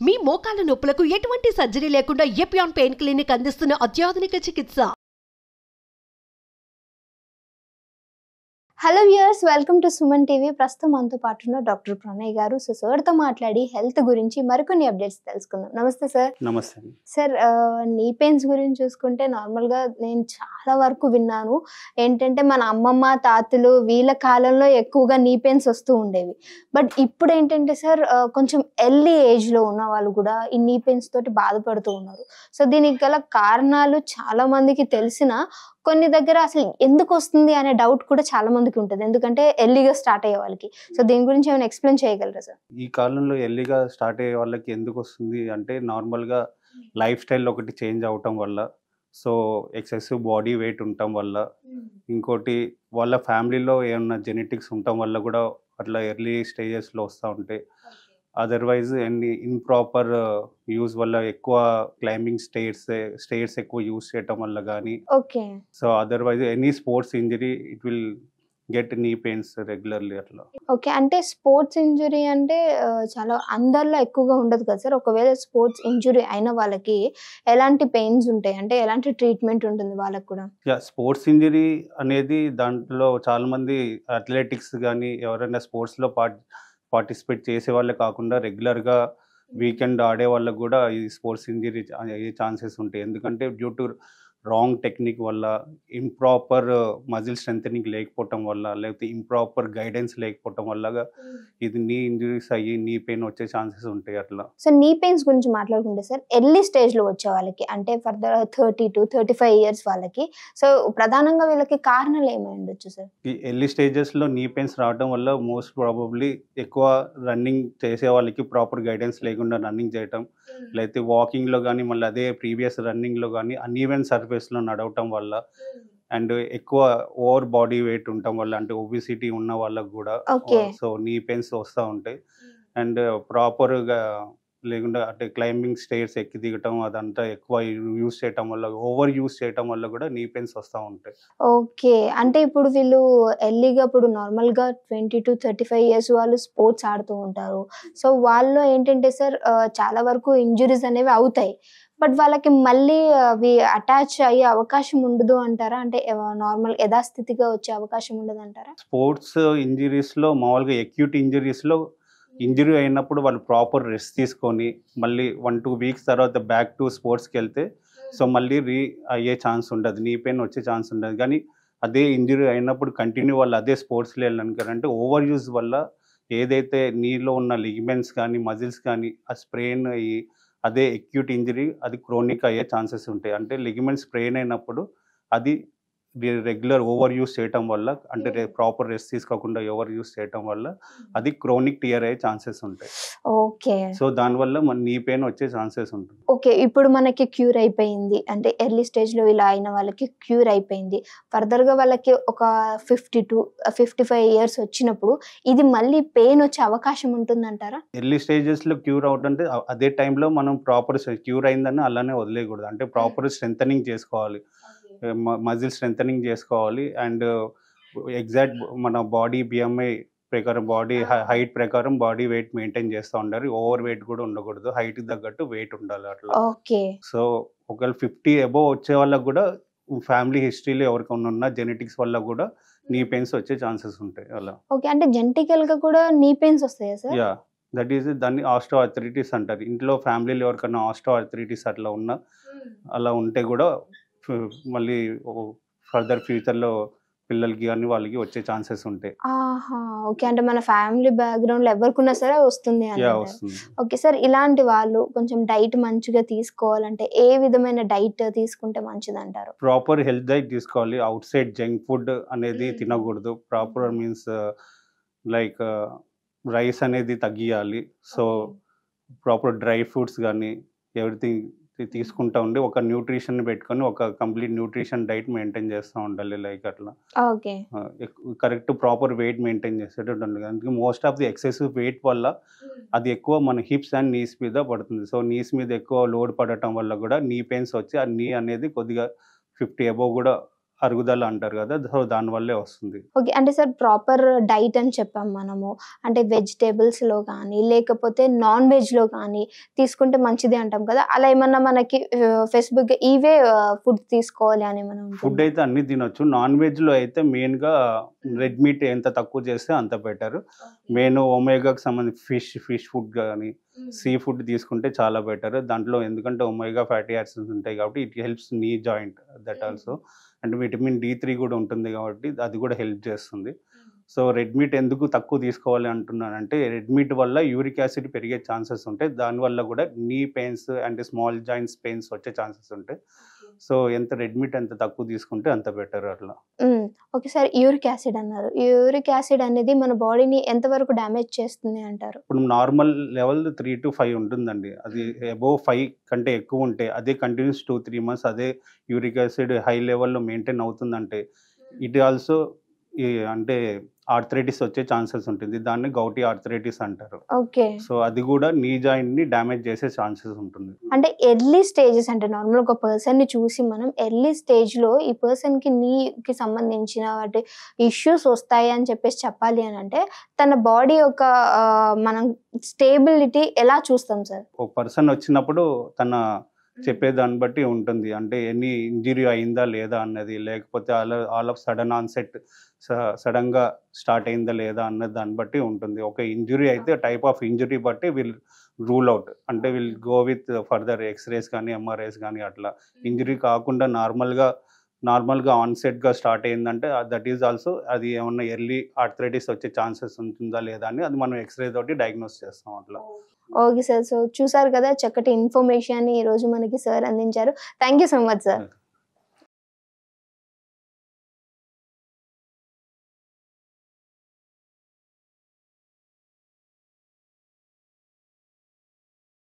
మీ మోకాల నొప్పులకు ఎటువంటి సర్జరీ లేకుండా ఎపియాన్ పెయిన్ క్లినిక్ అందిస్తున్న అత్యాధునిక చికిత్స. Hello viewers, welcome to Suman TV. ప్రస్తుతం మనతో పాటు ఉన్న డాక్టర్ ప్రణయ్ గారు. సో సార్తో మాట్లాడి హెల్త్ గురించి మరికొన్ని అప్డేట్స్ తెలుసుకుందాం. నమస్తే సార్. నమస్తే సార్, నీ పెయిన్స్ గురించి చూసుకుంటే నార్మల్గా నేను చాలా వరకు విన్నాను ఏంటంటే మన అమ్మమ్మ తాతలు వీళ్ళ కాలంలో ఎక్కువగా నీ పెయిన్స్ వస్తూ ఉండేవి. బట్ ఇప్పుడు ఏంటంటే సార్, కొంచెం ఎర్లీ ఏజ్లో ఉన్న వాళ్ళు కూడా ఈ నీ పెయిన్స్ తోటి బాధపడుతూ ఉన్నారు. సో దీనికి గల కారణాలు చాలా మందికి తెలిసినా కొన్ని దగ్గర అసలు ఎందుకు వస్తుంది అనే డౌట్ కూడా చాలా మందికి ఉంటుంది, ఎందుకంటే ఎర్లీగా స్టార్ట్ అయ్యే వాళ్ళకి. సో దీని గురించి ఏమైనా ఎక్స్ప్లెయిన్ చేయగలరా సార్? ఈ కాలంలో ఎర్లీగా స్టార్ట్ అయ్యే వాళ్ళకి ఎందుకు వస్తుంది అంటే నార్మల్గా లైఫ్ స్టైల్ ఒకటి చేంజ్ అవటం వల్ల, సో ఎక్సెసివ్ బాడీ వెయిట్ ఉండటం వల్ల, ఇంకోటి వాళ్ళ ఫ్యామిలీలో ఏమన్నా జెనెటిక్స్ ఉండటం వల్ల కూడా అట్లా ఎర్లీ స్టేజెస్లో వస్తూ ఉంటాయి. అదర్వైజ్ ఎన్ని ఇంప్రాపర్ యూజ్ వల్ల, ఎక్కువ క్లైంబింగ్ స్టేర్స్ ఎక్కువ యూజ్ చేయటం వల్ల కానీ, okay. So otherwise any sports injury it will get నీ పెయిన్స్ రెగ్యులర్లీ అట్లా. ఓకే, అంటే స్పోర్ట్స్ ఇంజురీ అంటే చాలా అందరిలో ఎక్కువగా ఉండదు కదా సార్. ఒకవేళ స్పోర్ట్స్ ఇంజురీ అయిన వాళ్ళకి ఎలాంటి పెయిన్స్ ఉంటాయి, అంటే ఎలాంటి ట్రీట్మెంట్ ఉంటుంది వాళ్ళకి కూడా? స్పోర్ట్స్ ఇంజరీ అనేది దాంట్లో చాలా మంది అథ్లెటిక్స్ కానీ ఎవరైనా స్పోర్ట్స్లో పార్టిసిపేట్ చేసే వాళ్ళే కాకుండా రెగ్యులర్గా వీకెండ్ ఆడే వాళ్ళకు కూడా ఈ స్పోర్ట్స్ ఇంజరీ అయ్యే ఛాన్సెస్ ఉంటాయి. ఎందుకంటే డ్యూ టు రాంగ్ టెక్నిక్ వల్ల, ఇంప్రాపర్ మజిల్ స్ట్రెంథనింగ్ లేకపోవటం వల్ల, లేకపోతే ఇంప్రాపర్ గైడెన్స్ లేకపోవటం వల్ల ఇది నీ ఇంజరీస్ అయ్యి నీ పెయిన్ వచ్చే ఛాన్సెస్ ఉంటాయి అట్లా. సో నీ పెయిన్స్ గురించి మాట్లాడుకుంటే సార్, ఎర్లీ స్టేజ్లో వచ్చే వాళ్ళకి అంటే ఫర్దర్ 30 to 35 years వాళ్ళకి, సో ప్రధానంగా వీళ్ళకి కారణాలు ఏమై ఉండొచ్చు సార్? ఈ ఎర్లీ స్టేజెస్లో నీ పెయిన్స్ రావడం వల్ల మోస్ట్ ప్రాబబ్లీ ఎక్కువ రన్నింగ్ చేసే వాళ్ళకి ప్రాపర్ గైడెన్స్ లేకుండా రన్నింగ్ చేయటం, లేకపోతే వాకింగ్లో కానీ మళ్ళీ అదే ప్రీవియస్ రన్నింగ్లో కానీ అన్ఈవెన్ సర్ఫేస్లో నడవటం వల్ల, అండ్ ఎక్కువ ఓవర్ బాడీ వెయిట్ ఉండటం వల్ల, అంటే ఒబిసిటీ ఉన్న వాళ్ళకు కూడా సో నీ పెయిన్స్ వస్తూ ఉంటాయి. అండ్ ప్రాపర్గా లేకుండా అంటే క్లైంబింగ్ స్టేర్స్ ఎక్కి దిగటం అదంతా ఎక్కువ యూస్ చేయటం వల్ల, ఓవర్ యూస్ చేయటం వల్ల కూడా నీ పెయిన్స్ వస్తూ ఉంటాయి. ఓకే, అంటే ఇప్పుడు వీళ్ళు ఎర్లీగా ఇప్పుడు నార్మల్గా 20 to 35 years వాళ్ళు స్పోర్ట్స్ ఆడుతూ ఉంటారు. సో వాళ్ళు ఏంటంటే సార్, చాలా వరకు ఇంజురీస్ అనేవి అవుతాయి. బట్ వాళ్ళకి మళ్ళీ అవి అటాచ్ అయ్యే అవకాశం ఉండదు అంటారా? అంటే నార్మల్ యథాస్థితిగా వచ్చే అవకాశం ఉండదు అంటారా? స్పోర్ట్స్ ఇంజరీస్లో మామూలుగా అక్యూట్ ఇంజరీస్లో ఇంజరీ అయినప్పుడు వాళ్ళు ప్రాపర్ రెస్ట్ తీసుకొని మళ్ళీ 1-2 weeks తర్వాత బ్యాక్ టు స్పోర్ట్స్కి వెళ్తే సో మళ్ళీ అయ్యే ఛాన్స్ ఉండదు, నీ పెయిన్ వచ్చే ఛాన్స్ ఉండదు. కానీ అదే ఇంజరీ అయినప్పుడు కంటిన్యూ వాళ్ళు అదే స్పోర్ట్స్లో వెళ్ళాలంటే ఓవర్ యూజ్ వల్ల ఏదైతే నీలో ఉన్న లిగమెంట్స్ కానీ మజిల్స్ కానీ ఆ స్ప్రెయిన్ అయ్యి అదే అక్యూట్ ఇంజరీ అది క్రోనిక్ అయ్యే ఛాన్సెస్ ఉంటాయి. అంటే లిగమెంట్ స్ప్రెయిన్ అయినప్పుడు అది రెగ్యులర్ ఓవర్ యూస్ చేయటం వల్ల, అంటే ప్రాపర్ రెస్ట్ తీసుకోకుండా ఓవర్ యూస్ చేయటం వల్ల అది క్రోనిక్ టియర్ అయ్యే ఛాన్సెస్ ఉంటాయి. ఓకే. సో దానివల్ల మన నీ పెయిన్ వచ్చే ఛాన్సెస్ ఉంటుంది. ఓకే, ఇప్పుడు మనకి క్యూర్ అయిపోయింది అంటే ఎర్లీ స్టేజ్లో ఇలా అయిన వాళ్ళకి క్యూర్ అయిపోయింది. ఫర్దర్గా వాళ్ళకి ఒక 50 to 55 years వచ్చినప్పుడు ఇది మళ్ళీ పెయిన్ వచ్చే అవకాశం ఉంటుందంటారా? ఎర్లీ స్టేజెస్లో క్యూర్ అవుతుంటే అదే టైంలో మనం ప్రాపర్ క్యూర్ అయిందని అలానే వదిలేయకూడదు. అంటే ప్రాపర్ స్ట్రెంథనింగ్ చేసుకోవాలి, మజిల్ స్ట్రెంథనింగ్ చేసుకోవాలి. అండ్ ఎగ్జాక్ట్ మన బాడీ బిఎంఐ ప్రకారం, బాడీ హైట్ ప్రకారం బాడీ వెయిట్ మెయింటైన్ చేస్తూ ఉండాలి. ఓవర్ వెయిట్ కూడా ఉండకూడదు, హైట్ తగ్గట్టు వెయిట్ ఉండాలి అట్లా. ఓకే. సో ఒకవేళ 50 above వచ్చే వాళ్ళకు కూడా ఫ్యామిలీ హిస్టరీలో ఎవరికైనా ఉన్న జెనెటిక్స్ వల్ల కూడా నీ పెయిన్స్ వచ్చే ఛాన్సెస్ ఉంటాయి అలా. ఓకే, అంటే జెనెటికల్గా కూడా నీ పెయిన్స్ వస్తాయా సార్? యా, దట్ ఈస్ దాన్ని ఆస్టో ఆర్థరైటిస్ అంటారు. ఇంట్లో ఫ్యామిలీలో ఎవరికైనా ఆస్టో ఆర్థరైటిస్ అట్లా ఉన్నా, అలా ఉంటే కూడా మళ్ళీ ఫర్దర్ ఫ్యూచర్లో పిల్లలకి కానీ వాళ్ళకి వచ్చే ఛాన్సెస్ ఉంటాయి. ఓకే, అంటే మన ఫ్యామిలీ బ్యాక్గ్రౌండ్లో ఎవరికున్నా సరే వస్తుంది అని. వస్తుంది. ఓకే సార్, ఇలాంటి వాళ్ళు కొంచెం డైట్ మంచిగా తీసుకోవాలంటే ఏ విధమైన డైట్ తీసుకుంటే మంచిది అంటారు? ప్రాపర్ హెల్త్ డైట్ తీసుకోవాలి. అవుట్ సైడ్ జంక్ ఫుడ్ అనేది తినకూడదు. ప్రాపర్ మీన్స్ లైక్ రైస్ అనేది తగ్గియాలి. సో ప్రాపర్ డ్రై ఫ్రూట్స్ కానీ ఎవ్రీథింగ్ తీసుకుంటా ఉండి ఒక న్యూట్రిషన్ పెట్టుకొని ఒక కంప్లీట్ న్యూట్రిషన్ డైట్ మెయింటైన్ చేస్తూ ఉండాలి. లైక్ అట్లా కరెక్ట్ ప్రాపర్ వెయిట్ మెయింటైన్ చేసేటట్టు ఉండాలి. అందుకే most of the excessive wait వల్ల అది ఎక్కువ మన హిప్స్ అండ్ నీస్ మీద పడుతుంది. సో నీస్ మీద ఎక్కువ లోడ్ పడటం వల్ల కూడా నీ పెయిన్స్ వచ్చి ఆ నీ అనేది కొద్దిగా 50 above కూడా అరుగుదల అంటారు కదా, సో దానివల్లే వస్తుంది. ఓకే. అంటే సార్ ప్రాపర్ డైట్ అని చెప్పాం మనము. అంటే వెజిటబుల్స్‌లో గానీ, లేకపోతే నాన్ వెజ్‌లో గానీ తీసుకుంటే మంచిది అంటాం కదా! అలా ఏమన్నా మనకి ఫెసిఫిక్‌గా ఇవే ఫుడ్ తీసుకోవాలి అని ఏమన్నా ఫుడ్ ఉంటుందా? అయితే అన్ని తినొచ్చు. నాన్ వెజ్‌లో అయితే మెయిన్‌గా రెడ్ మీట్ ఎంత తక్కువ చేస్తే అంత బెటర్. మెయిన్ ఒమేగాకి సంబంధించి ఫిష్ ఫుడ్ గానీ, సీ ఫుడ్ తీసుకుంటే చాలా బెటర్. దాంట్లో ఎందుకంటే ఒమేగా ఫ్యాటీ యాసిడ్స్ ఉంటాయి కాబట్టి it helps knee joint that also. And vitamin D3 కూడా ఉంటుంది కాబట్టి అది కూడా హెల్ప్ చేస్తుంది. సో రెడ్ మీట్ ఎందుకు తక్కువ తీసుకోవాలి అంటున్నానంటే, రెడ్ మీట్ వల్ల యూరిక్ యాసిడ్ పెరిగే ఛాన్సెస్ ఉంటాయి. దానివల్ల కూడా నీ pains and small joints pains వచ్చే ఛాన్సెస్ ఉంటాయి. సో రెడ్ మీట్ ఎంత తక్కువ తీసుకుంటే అంత బెటర్ అట్లా. Okay sir. యూరిక్ యాసిడ్ అన్నారు. యూరిక్ యాసిడ్ అనేది మన బాడీని ఎంతవరకు డ్యామేజ్ చేస్తుంది అంటారు? ఇప్పుడు నార్మల్ లెవెల్ 3-5 ఉంటుందండి. అది అబోవ్ 5 కంటే ఎక్కువ ఉంటే అదే కంటిన్యూస్ 2-3 మంత్స్ అదే యూరిక్ యాసిడ్ హై లెవెల్‌లో మెయింటైన్ అవుతుందంటే ఇట్ ఆల్సో అంటే ఆర్థరైటిస్ వచ్చే ఛాన్సెస్ ఉంటుంది. దాన్ని గౌటీ ఆర్థరైటిస్ అంటారు. ఓకే. సో అది కూడా నీ జాయింట్‌ని డ్యామేజ్ చేసే ఛాన్సెస్ ఉంటుంది. అంటే ఎర్లీ స్టేజెస్ అంటే నార్మల్‌గా ఒక పర్సన్‌ని చూసి మనం ఎర్లీ స్టేజ్‌లో ఈ పర్సన్‌కి నీకి సంబంధించిన వాటి ఇష్యూస్ వస్తాయి అని చెప్పేసి చెప్పాలి అనంటే తన బాడీ యొక్క మనం స్టేబిలిటీ ఎలా చూస్తాం సార్? ఒక పర్సన్ వచ్చినప్పుడు తన చెప్పేదాన్ని బట్టి ఉంటుంది. అంటే ఎనీ ఇంజురీ అయిందా లేదా అన్నది, లేకపోతే ఆల్ ఆఫ్ సడన్ ఆన్సెట్ సడన్‌గా స్టార్ట్ అయిందా లేదా అన్న దాన్ని బట్టి ఉంటుంది. ఒక ఇంజురీ అయితే టైప్ ఆఫ్ ఇంజురీ బట్టి రూల్ అవుట్. అంటే గో విత్ ఫర్దర్ ఎక్స్‌రేస్ కానీ, ఎంఆర్ఐస్ కానీ అట్లా. ఇంజురీ కాకుండా నార్మల్‌గా ఆన్సెట్‌గా స్టార్ట్ అయిందంటే దట్ ఈజ్ ఆల్సో అది ఏమన్నా ఎర్లీ ఆర్థరైటిస్ వచ్చే ఛాన్సెస్ ఉంటుందా లేదా అని అది మనం ఎక్స్‌రే తోటి డయాగ్నోస్ చేస్తాం అట్లా. Okay sir. సో చూసారు కదా చక్కటి ఇన్ఫర్మేషన్ ఈరోజు మనకి సార్ అందించారు. Thank you so much sir.